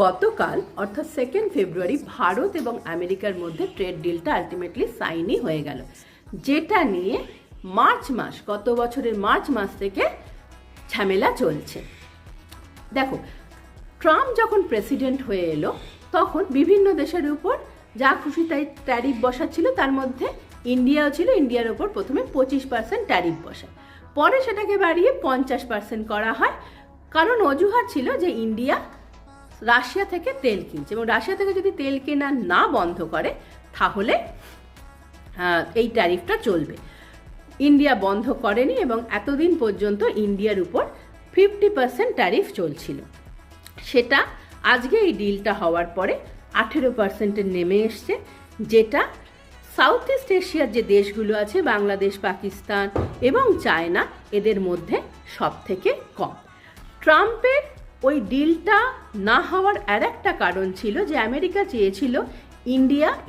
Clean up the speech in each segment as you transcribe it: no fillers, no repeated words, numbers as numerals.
গতকাল অর্থাৎ 2 ফেব্রুয়ারি ভারত এবং আমেরিকার মধ্যে ট্রেড ডিলটা আলটিমেটলি সাইনই হয়ে গেল, যেটা নিয়ে গত বছরের মার্চ মাস থেকে ঝামেলা চলছে। দেখো, ট্রাম্প যখন প্রেসিডেন্ট হয়ে এলো তখন বিভিন্ন দেশের উপর যা খুশি তাই ট্যারিফ বসাচ্ছিল, তার মধ্যে ইন্ডিয়াও ছিল। ইন্ডিয়ার ওপর প্রথমে 25% ট্যারিফ বসায়, পরে সেটাকে বাড়িয়ে 50% করা হয়, কারণ অজুহাত ছিল যে ইন্ডিয়া রাশিয়া থেকে তেল কিনছে এবং রাশিয়া থেকে যদি তেল কেনা না বন্ধ করে তাহলে এই ট্যারিফটা চলবে। ইন্ডিয়া বন্ধ করেনি এবং এতদিন পর্যন্ত ইন্ডিয়ার উপর 50% ট্যারিফ চলছিল। সেটা আজকে এই ডিলটা হওয়ার পরে 18% নেমে এসছে, যেটা সাউথ ইস্ট এশিয়ার যে দেশগুলো আছে, বাংলাদেশ, পাকিস্তান এবং চায়না, এদের মধ্যে সব থেকে কম। ট্রাম্পের ওই ডিলটা না হওয়ার আর একটা কারণ ছিল যে আমেরিকা চেয়েছিল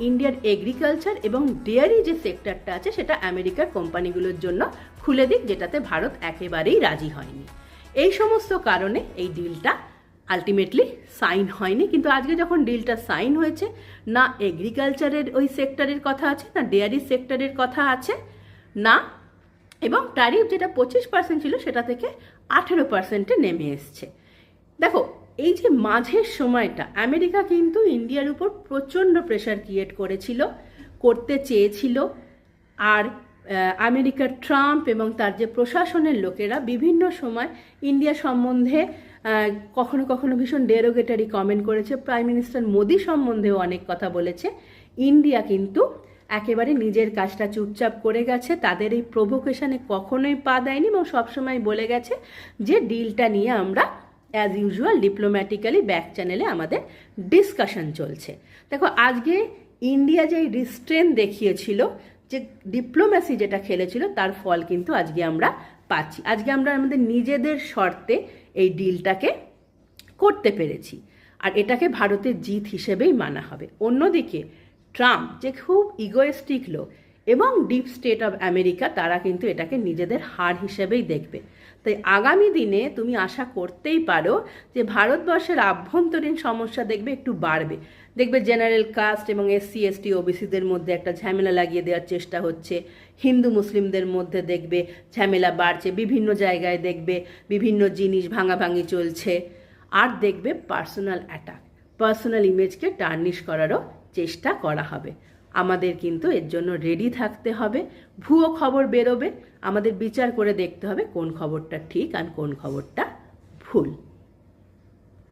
ইন্ডিয়ার এগ্রিকালচার এবং ডেয়ারি যে সেক্টরটা আছে সেটা আমেরিকার কোম্পানিগুলোর জন্য খুলে দিক, যেটাতে ভারত একেবারেই রাজি হয়নি। এই সমস্ত কারণে এই ডিলটা আলটিমেটলি সাইন হয়নি। কিন্তু আজকে যখন ডিলটা সাইন হয়েছে, না এগ্রিকালচারের ওই সেক্টরের কথা আছে, না ডেয়ারি সেক্টরের কথা আছে, না, এবং ট্যারিফ যেটা 25% ছিল সেটা থেকে 18%-এ নেমে এসছে। দেখো, এই যে মাঝের সময়টা আমেরিকা কিন্তু ইন্ডিয়ার উপর প্রচণ্ড প্রেশার ক্রিয়েট করতে চেয়েছিল, আর আমেরিকার ট্রাম্প এবং তার যে প্রশাসনের লোকেরা বিভিন্ন সময় ইন্ডিয়া সম্বন্ধে কখনো কখনো ভীষণ ডেরোগেটারি কমেন্ট করেছে। প্রাইম মিনিস্টার মোদি সম্বন্ধেও অনেক কথা বলেছে। ইন্ডিয়া কিন্তু একেবারে নিজের কাজটা চুপচাপ করে গেছে, তাদের এই প্রভোকেশনে কখনোই পা দেয়নি এবং সবসময় বলে গেছে যে ডিলটা নিয়ে আমরা অ্যাজ ইউজুয়াল ডিপ্লোম্যাটিক্যালি ব্যাক চ্যানেলে আমাদের ডিসকাশন চলছে। দেখো, আজকে ইন্ডিয়া যে রিস্ট্রেন দেখিয়েছিল, যে ডিপ্লোম্যাসি যেটা খেলেছিল, তার ফল কিন্তু আজকে আমরা পাচ্ছি। আজকে আমরা আমাদের নিজেদের শর্তে এই ডিলটাকে করতে পেরেছি, আর এটাকে ভারতের জিত হিসেবেই মানা হবে। অন্যদিকে ট্রাম্প, যে খুব ইগোয়েস্টিক লোক, এবং ডিপ স্টেট অফ আমেরিকা, তারা কিন্তু এটাকে নিজেদের হার হিসেবেই দেখবে। তাই আগামী দিনে তুমি আশা করতেই পারো যে ভারতবর্ষের আভ্যন্তরীণ সমস্যা একটু বাড়বে। দেখবে জেনারেল কাস্ট এবং SC ST OBCদের মধ্যে একটা ঝামেলা লাগিয়ে দেওয়ার চেষ্টা হচ্ছে, হিন্দু মুসলিমদের মধ্যে দেখবে ঝামেলা বাড়ছে, বিভিন্ন জায়গায় দেখবে বিভিন্ন জিনিস ভাঙাভাঙি চলছে, আর দেখবে পার্সোনাল অ্যাটাক, পার্সোনাল ইমেজকে টার্নিশ করারও চেষ্টা করা হবে। আমাদের কিন্তু এর জন্য রেডি থাকতে হবে। ভুয়ো খবর বেরোবে, আমাদের বিচার করে দেখতে হবে কোন খবরটা ঠিক আর কোন খবরটা ভুল।